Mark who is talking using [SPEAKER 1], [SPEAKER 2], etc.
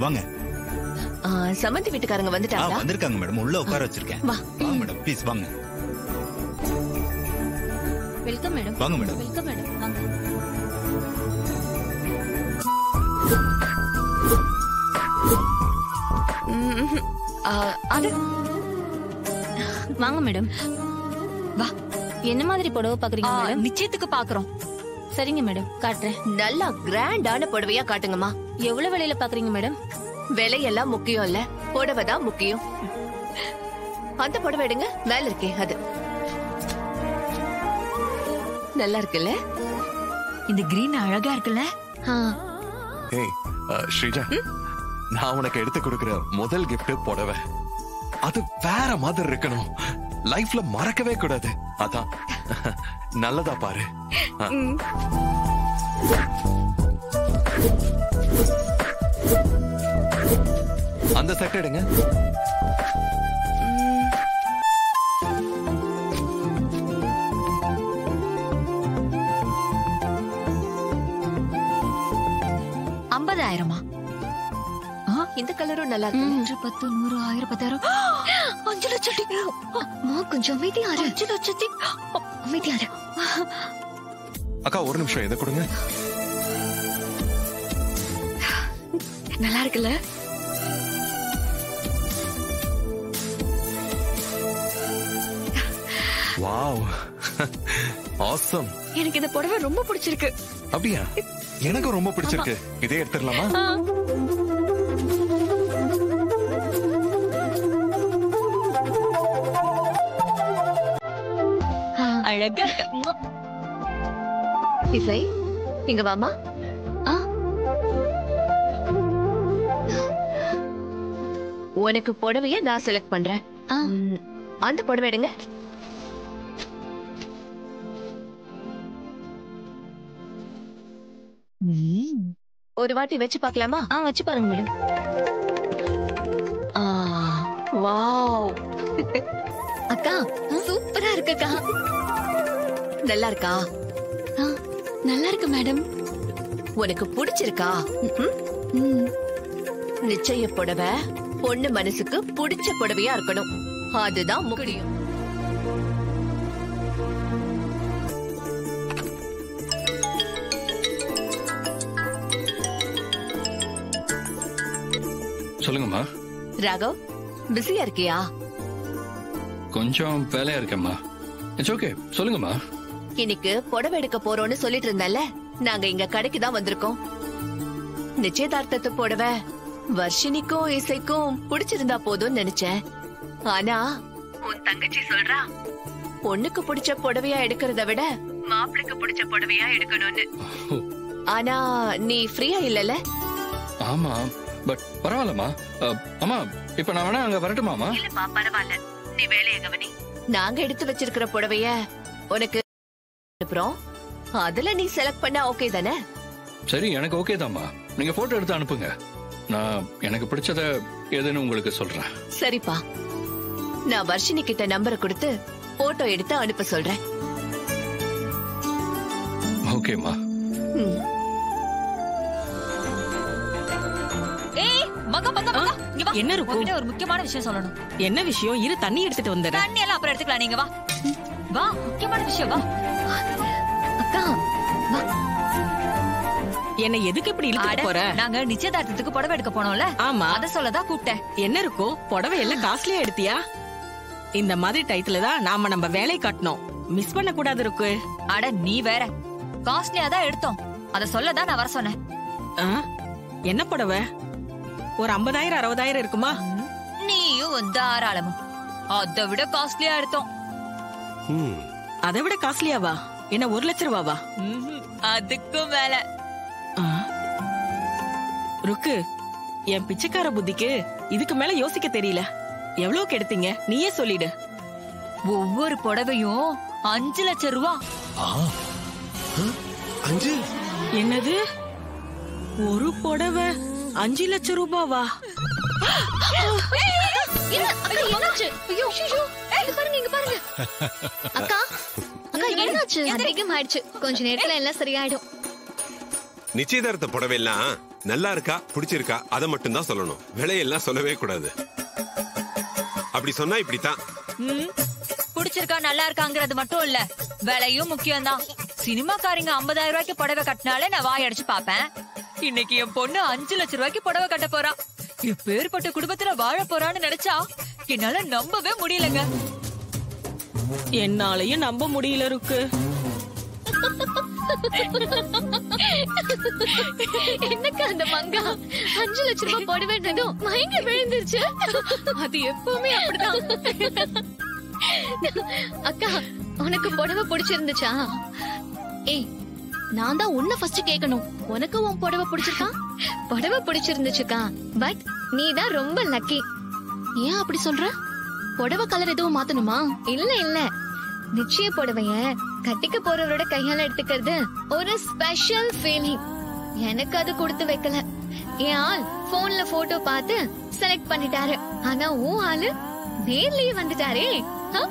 [SPEAKER 1] வாங்க.
[SPEAKER 2] சமந்தி வீட்டுக்காரங்க வந்துட்டாங்களா?
[SPEAKER 1] வந்திருக்காங்க மேடம். உள்ள உட்கார வச்சிருக்கேன். வாங்க மேடம், ப்ளீஸ் வாங்க.
[SPEAKER 3] Welcome madam.
[SPEAKER 1] வாங்க மேடம்.
[SPEAKER 3] Welcome madam. வாங்க.
[SPEAKER 2] அது
[SPEAKER 3] வாங்க மேடம். வா. என்ன மாதிரி புடவை பாக்குறீங்க மேடம்?
[SPEAKER 2] நிச்சயத்துக்கு பாக்குறோம்.
[SPEAKER 3] சரிங்க மேடம், காட்டுறேன்.
[SPEAKER 2] நல்லா கிராண்டான புடவையா காட்டுங்கம்மா.
[SPEAKER 3] எவ்வளவு விலையில பாக்குறீங்க மேடம்?
[SPEAKER 2] விலையெல்லாம் முக்கியம் இல்ல, புடவை தான் முக்கியம். அந்த புடவை எடுங்க, மேல இருக்கே அது. நல்லா இருக்குல்ல?
[SPEAKER 4] இந்த கிரீன் அழகா இருக்குல்ல?
[SPEAKER 5] ஏய் ஸ்ரீஜா, நான் உனக்கு எடுத்து கொடுக்கிற முதல் gift புடவை. அது வேற மாதிரி இருக்கணும். லைஃப்ல மறக்கவே கூடாது. அதான் நல்லதா பாரு. அந்த செட் எடுங்க.
[SPEAKER 2] இந்த கலரும் நல்லா இருக்கு.
[SPEAKER 4] 10, 100, 1000, 10,000. 5 லட்சம். கொஞ்சம் அமைதியாரு. 5 லட்சத்தி அமைதியாரு.
[SPEAKER 5] அக்கா ஒரு நிமிஷம் இதை கொடுங்க.
[SPEAKER 4] நல்லா இருக்குல்ல?
[SPEAKER 5] Wow, awesome.
[SPEAKER 4] எனக்கு இந்த புடவை ரொம்ப பிடிச்சிருக்கு.
[SPEAKER 5] அப்படியா? எனக்கு ரொம்ப பிடிச்சிருக்கு. இதே எடுத்துடலாமா?
[SPEAKER 4] அழகா
[SPEAKER 2] இசை, இங்க வாமா. உனக்கு புடவைய நான் செலக்ட் பண்றேன். அந்த புடவை எடுங்க. ஒரு வாட்டி வச்சு பார்க்கலாமா?
[SPEAKER 3] வச்சு பாருங்க மேடம்.
[SPEAKER 2] வாவ்,
[SPEAKER 4] அக்கா சூப்பரா இருக்குக்கா.
[SPEAKER 2] நல்லா இருக்கா?
[SPEAKER 4] நல்லா இருக்கு மேடம்.
[SPEAKER 2] உனக்கு பிடிச்சிருக்கா? நிச்சய புடவை பொண்ணு மனசுக்கு பிடிச்ச புடவையா இருக்கணும். அதுதான் முக்கியம்.
[SPEAKER 6] சொல்லுங்கம்மா.
[SPEAKER 2] ராகவ், பிஸியா இருக்கியா?
[SPEAKER 6] கொஞ்சம் வேலையா இருக்கேம்மா. இட்ஸ் ஓகே, சொல்லுங்கம்மா.
[SPEAKER 2] இன்னைக்கு புடவை எடுக்க போறோம்னு சொல்லிட்டு இருந்தல, நாங்க இங்க கடைக்கு தான் வந்திருக்கோம். நிச்சயதார்த்தத்து புடவை வர்ஷினிக்கும் இசைக்கும் பிடிச்சிருந்தா போதும்னு நினைச்சேன். ஆனா உன் தங்கச்சி சொல்றா, பொண்ணுக்கு பிடிச்ச புடவையா எடுக்கிறத விட மாப்பிளைக்கு பிடிச்ச புடவையா எடுக்கணும்னு. ஆனா நீ ஃப்ரீயா இல்லல?
[SPEAKER 6] ஆமா, பட் பரவாயில்லம்மா. அம்மா, இப்ப நான் வேணா அங்க வரட்டுமாமா?
[SPEAKER 2] இல்லப்பா, பரவாயில்ல, நீ வேலையை கவனி. நாங்க எடுத்து வச்சிருக்கிற புடவைய உனக்கு அனுப்புறோம். அதுல நீ செலக்ட் பண்ண ஓகே தானே?
[SPEAKER 6] சரி, எனக்கு ஓகே தான்மா. நீங்க போட்டோ எடுத்து அனுப்புங்க. நான் எனக்கு பிடிச்சத எதுன்னு உங்களுக்கு சொல்றேன்.
[SPEAKER 2] சரிப்பா, நான் வர்ஷினி கிட்ட நம்பரை கொடுத்து போட்டோ எடுத்து அனுப்ப சொல்றேன்.
[SPEAKER 6] ஓகேம்மா.
[SPEAKER 7] என்ன இருக்கும்?
[SPEAKER 4] ஒரு முக்கியமான விஷயம் சொல்லணும்.
[SPEAKER 7] என்ன விஷயம்? இரு, தண்ணி எடுத்துட்டு வந்துடுறேன்.
[SPEAKER 4] தண்ணி எல்லாம் அப்புறம் எடுத்துக்கலாம். நீங்க வா வா, முக்கியமான விஷயம் வா.
[SPEAKER 3] அக்கா வா.
[SPEAKER 7] என்ன எதுக்கு இப்படி இழுத்து போற?
[SPEAKER 4] நாங்க நிச்சயதார்த்தத்துக்கு புடவை எடுக்க போனோம்ல,
[SPEAKER 7] ஆமா,
[SPEAKER 4] அத சொல்லதான் கூப்பிட்டேன்.
[SPEAKER 7] என்ன இருக்கும்? புடவை எல்லாம் காஸ்ட்லியா எடுத்தியா? இந்த மாதிரி டைத்துல தான் நாம நம்ம வேலை காட்டணும். மிஸ் பண்ண கூடாது இருக்கு.
[SPEAKER 4] அட நீ வேற, காஸ்ட்லியா தான் எடுத்தோம். அத சொல்லதான் நான் வர சொன்னேன்.
[SPEAKER 7] என்ன புடவை? ஒரு 50,000 60,000 இருக்குமா?
[SPEAKER 4] நீயும் தாராளமும். அதை விட காஸ்ட்லியா எடுத்தோம்.
[SPEAKER 7] அதை விட காஸ்ட்லியாவா? என்ன 1 லட்சம் ரூபாவா?
[SPEAKER 4] அதுக்கும் மேல.
[SPEAKER 7] ருக்கு, என் பிச்சைக்கார புத்திக்கு இதுக்கு மேல யோசிக்க தெரியல. எவ்வளவுக்கு எடுத்தீங்க? நீயே சொல்லிடு.
[SPEAKER 4] ஒவ்வொரு புடவையும் 5 லட்சம் ரூபா.
[SPEAKER 5] 5?
[SPEAKER 7] என்னது? ஒரு புடவை 5 லட்சம் ரூபாவா?
[SPEAKER 3] அக்கா அக்கா என்னாச்சு? அதிகம் ஆயிடுச்சு. கொஞ்ச நேரத்துல எல்லாம் சரியாயிடும்.
[SPEAKER 8] நிச்சயதார்த்த புடவை எல்லாம் நல்லா இருக்கா பிடிச்சிருக்கா அதை மட்டும் தான் சொல்லணும். விலையெல்லாம் சொல்லவே கூடாது. அப்படி சொன்னா இப்படித்தான்.
[SPEAKER 9] பிடிச்சிருக்கா நல்லா இருக்காங்கிறது மட்டும் இல்ல, விலையும் முக்கியம் தான். சினிமாக்காரங்க 50,000 ரூபாய்க்கு புடவை கட்டினாலே நான் வாய் அடிச்சு பாப்பேன். இன்னைக்கு என் பொண்ணு 5 லட்சம் ரூபாய்க்கு புடவை கட்ட போறா. எப்பேற்பட்ட குடும்பத்துல வாழ போறான்னு நினைச்சா என்னால நம்பவே முடியலங்க.
[SPEAKER 7] என்னாலயும் நம்ப முடியல ருக்கு.
[SPEAKER 4] என்னக்கா அந்த மங்கா 5 லட்சம் ரூபாய் புடவைன்றதும் மயங்கி விழுந்துருச்சு.
[SPEAKER 2] அது எப்பவுமே அப்படிதான்.
[SPEAKER 4] அக்கா உனக்கு புடவை பிடிச்சிருந்துச்சா? ஏய் நான் தான் உன்னை ஃபர்ஸ்ட் கேட்கணும். உனக்கு உன் புடவை பிடிச்சிருக்கா? புடவை பிடிச்சிருந்துச்சுக்கா, பட் நீ தான் ரொம்ப லக்கி. ஏன் அப்படி சொல்ற? புடவை கலர் எதுவும் மாத்தணுமா? இல்ல இல்ல, நிச்சய புடவைய கட்டிக்க போறவரோட கையால எடுத்துக்கிறது ஒரு ஸ்பெஷல் ஃபீலிங். எனக்கு அது கொடுத்து வைக்கல. என் ஆள் போன்ல போட்டோ பார்த்து செலக்ட் பண்ணிட்டாரு. ஆனா உன் ஆளு நேர்லயே வந்துட்டாரே. அக்கா